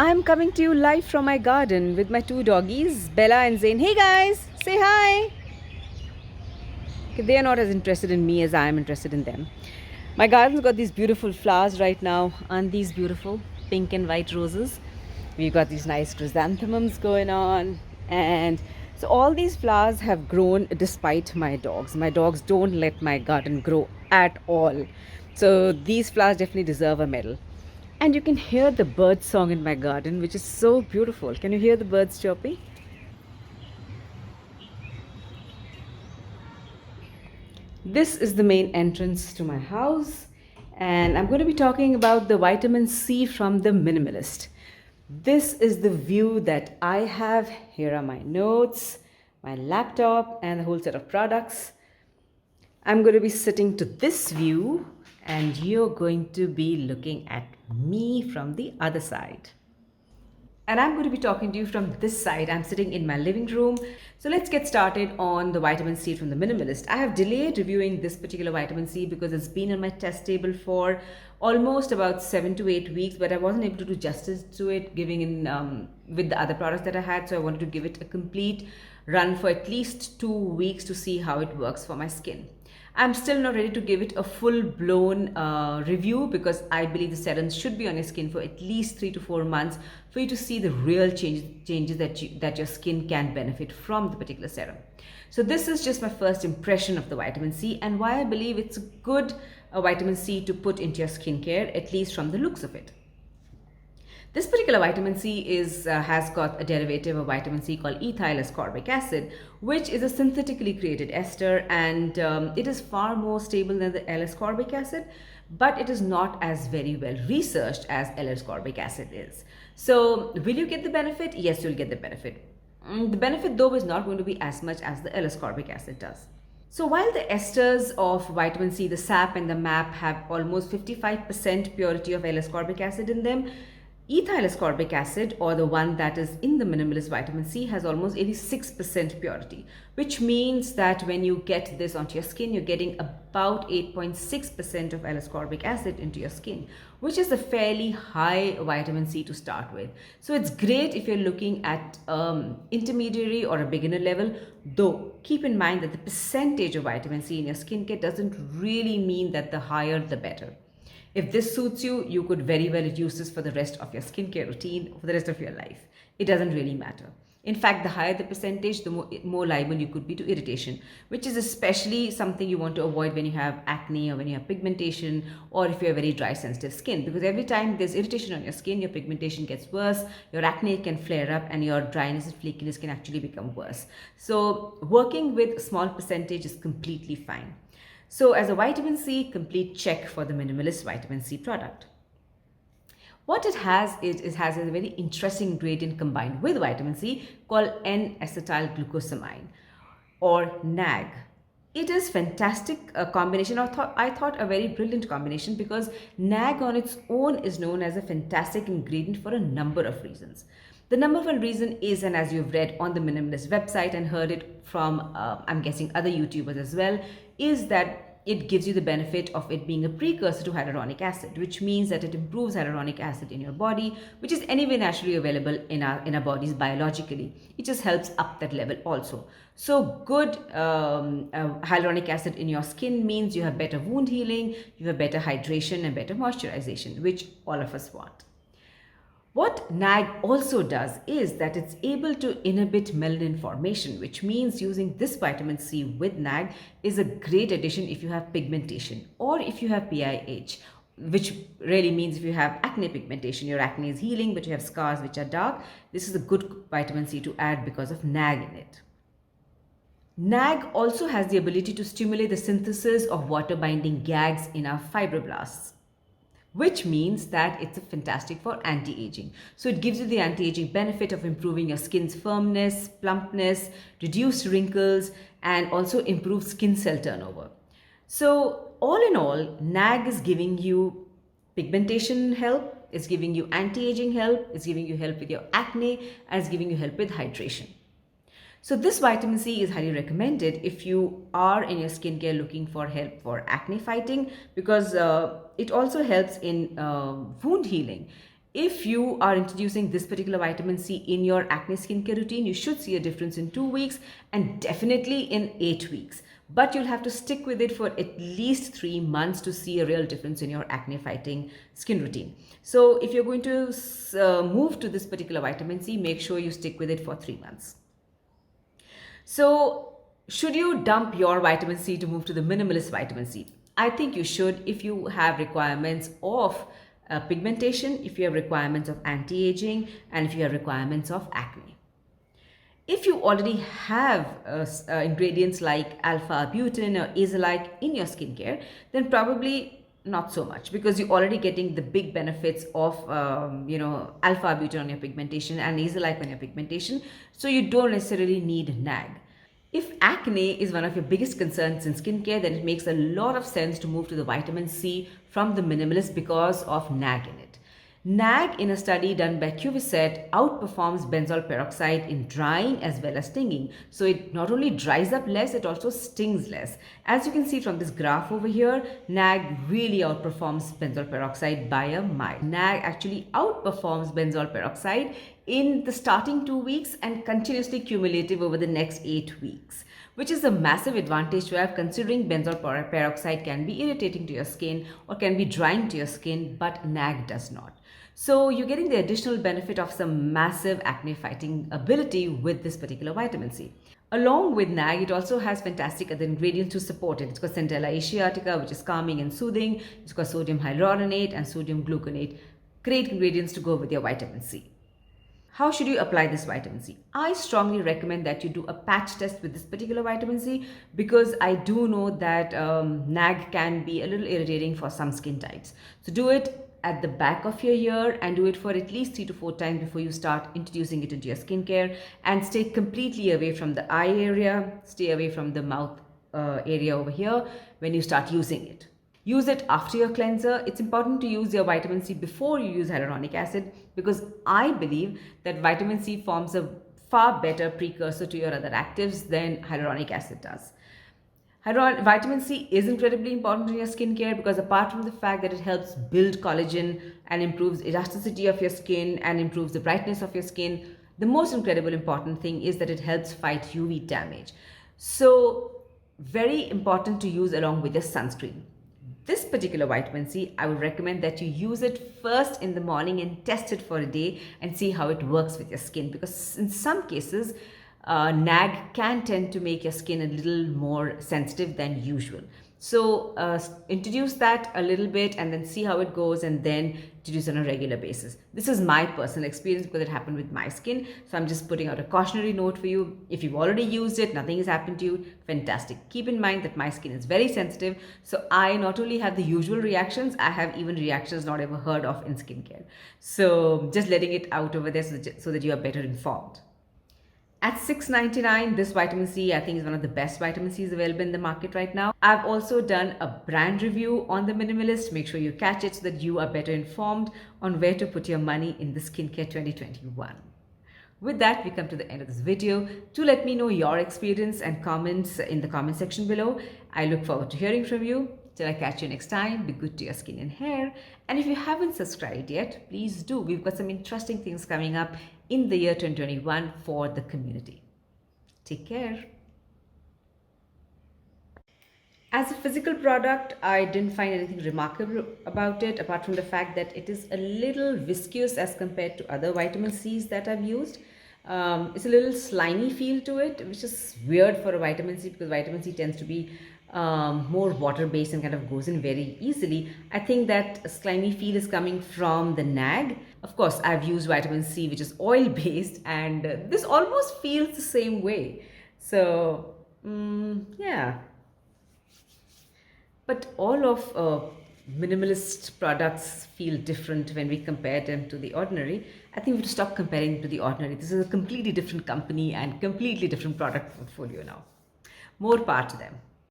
I'm coming to you live from my garden with my two doggies, Bella and Zane. Hey guys, say hi. Okay, they are not as interested in me as I am interested in them. My garden's got these beautiful flowers right now, and these beautiful pink and white roses. We've got these nice chrysanthemums going on, and so all these flowers have grown despite my dogs. My dogs don't let my garden grow at all. So these flowers definitely deserve a medal. And you can hear the bird song in my garden, which is so beautiful. Can you hear the birds chirping? This is the main entrance to my house, and I'm going to be talking about the vitamin C from the Minimalist. This is the view that I have. Here are my notes, my laptop, and a whole set of products. I'm going to be sitting to this view, and you're going to be looking at me from the other side. And I'm going to be talking to you from this side. I'm sitting in my living room. So let's get started on the vitamin C from the Minimalist. I have delayed reviewing this particular vitamin C because it's been on my test table for almost about 7 to 8 weeks, but I wasn't able to do justice to it, giving in with the other products that I had. So I wanted to give it a complete run for at least 2 weeks to see how it works for my skin. I'm still not ready to give it a full-blown review because I believe the serums should be on your skin for at least 3 to 4 months for you to see the real changes that your skin can benefit from the particular serum. So this is just my first impression of the vitamin C and why I believe it's a good vitamin C to put into your skincare, at least from the looks of it. This particular vitamin C has got a derivative of vitamin C called ethyl ascorbic acid, which is a synthetically created ester, and it is far more stable than the L-ascorbic acid, but it is not as very well researched as L-ascorbic acid is. So will you get the benefit? Yes, you'll get the benefit. The benefit though is not going to be as much as the L-ascorbic acid does. So while the esters of vitamin C, the SAP and the MAP, have almost 55% purity of L-ascorbic acid in them, ethyl ascorbic acid, or the one that is in the Minimalist vitamin C, has almost 86% purity, which means that when you get this onto your skin, you're getting about 8.6% of L-ascorbic acid into your skin, which is a fairly high vitamin C to start with. So it's great if you're looking at intermediary or a beginner level, though keep in mind that the percentage of vitamin C in your skincare doesn't really mean that the higher the better. If this suits you, you could very well use this for the rest of your skincare routine for the rest of your life. It doesn't really matter. In fact, the higher the percentage, the more liable you could be to irritation, which is especially something you want to avoid when you have acne or when you have pigmentation or if you have very dry, sensitive skin. Because every time there's irritation on your skin, your pigmentation gets worse, your acne can flare up, and your dryness and flakiness can actually become worse. So working with a small percentage is completely fine. So as a vitamin C, complete check for the Minimalist vitamin C product. What it has is it has a very interesting ingredient combined with vitamin C called N-acetyl glucosamine, or NAG. It is fantastic combination. I thought a very brilliant combination because NAG on its own is known as a fantastic ingredient for a number of reasons. The number one reason is, and as you've read on the Minimalist website and heard it from, I'm guessing, other YouTubers as well, is that it gives you the benefit of it being a precursor to hyaluronic acid, which means that it improves hyaluronic acid in your body, which is anyway naturally available in our bodies biologically. It just helps up that level also. So good hyaluronic acid in your skin means you have better wound healing, you have better hydration and better moisturization, which all of us want. What NAG also does is that it's able to inhibit melanin formation, which means using this vitamin C with NAG is a great addition if you have pigmentation or if you have PIH, which really means if you have acne pigmentation, your acne is healing, but you have scars which are dark. This is a good vitamin C to add because of NAG in it. NAG also has the ability to stimulate the synthesis of water-binding gags in our fibroblasts, which means that it's fantastic for anti-aging. So it gives you the anti-aging benefit of improving your skin's firmness, plumpness, reduced wrinkles, and also improved skin cell turnover. So all in all, NAG is giving you pigmentation help, it's giving you anti-aging help, it's giving you help with your acne, and it's giving you help with hydration. So this vitamin C is highly recommended if you are in your skincare looking for help for acne fighting, because it also helps in wound healing. if you are introducing this particular vitamin C in your acne skincare routine, you should see a difference in 2 weeks and definitely in 8 weeks. But you'll have to stick with it for at least 3 months to see a real difference in your acne fighting skin routine. So if you're going to move to this particular vitamin C, make sure you stick with it for 3 months. So should you dump your vitamin C to move to the minimalist vitamin C? I think you should if you have requirements of pigmentation, if you have requirements of anti-aging, and if you have requirements of acne. If you already have ingredients like alpha-butane or azelaic in your skincare, then probably not so much, because you're already getting the big benefits of alpha-butane on your pigmentation and azelaic on your pigmentation, so you don't necessarily need NAG. If acne is one of your biggest concerns in skincare, then it makes a lot of sense to move to the vitamin C from the minimalist because of NAG in it. NAG, in a study done by Cuvicet, outperforms benzoyl peroxide in drying as well as stinging. So it not only dries up less, it also stings less. As you can see from this graph over here, NAG really outperforms benzoyl peroxide by a mile. NAG actually outperforms benzoyl peroxide in the starting 2 weeks and continuously cumulative over the next 8 weeks, which is a massive advantage to have, considering benzoyl peroxide can be irritating to your skin or can be drying to your skin, but NAG does not. So you're getting the additional benefit of some massive acne fighting ability with this particular vitamin C. Along with NAG, it also has fantastic other ingredients to support it. It's got Centella asiatica, which is calming and soothing. It's got sodium hyaluronate and sodium gluconate. Great ingredients to go with your vitamin C. How should you apply this vitamin C? I strongly recommend that you do a patch test with this particular vitamin C, because I do know that NAG can be a little irritating for some skin types. So do it at the back of your ear and do it for at least 3 to 4 times before you start introducing it into your skincare, and stay completely away from the eye area, stay away from the mouth area over here when you start using it. Use it after your cleanser. It's important to use your vitamin C before you use hyaluronic acid, because I believe that vitamin C forms a far better precursor to your other actives than hyaluronic acid does. Vitamin C is incredibly important in your skincare, because apart from the fact that it helps build collagen and improves elasticity of your skin and improves the brightness of your skin, the most incredible important thing is that it helps fight UV damage. So very important to use along with your sunscreen. This particular vitamin C, I would recommend that you use it first in the morning and test it for a day and see how it works with your skin, because in some cases NAG can tend to make your skin a little more sensitive than usual. So introduce that a little bit and then see how it goes, and then introduce on a regular basis. This is my personal experience because it happened with my skin. So I'm just putting out a cautionary note for you. If you've already used it, nothing has happened to you, fantastic. Keep in mind that my skin is very sensitive. So I not only have the usual reactions, I have even reactions not ever heard of in skincare. So just letting it out over there so that you are better informed. At $6.99, this vitamin C, I think, is one of the best vitamin Cs available in the market right now. I've also done a brand review on the Minimalist. Make sure you catch it so that you are better informed on where to put your money in the skincare 2021. With that, we come to the end of this video. Do let me know your experience and comments in the comment section below. I look forward to hearing from you. Till I catch you next time, be good to your skin and hair. And if you haven't subscribed yet, please do. We've got some interesting things coming up in the year 2021 for the community. Take care. As a physical product, I didn't find anything remarkable about it, apart from the fact that it is a little viscous as compared to other vitamin Cs that I've used. It's a little slimy feel to it, which is weird for a vitamin C, because vitamin C tends to be more water-based and kind of goes in very easily. I think that slimy feel is coming from the NAG. Of course, I've used vitamin C, which is oil-based, and this almost feels the same way. So, yeah. But all of minimalist products feel different when we compare them to the ordinary. I think we have to stop comparing to the ordinary. This is a completely different company and completely different product portfolio now. More power to them.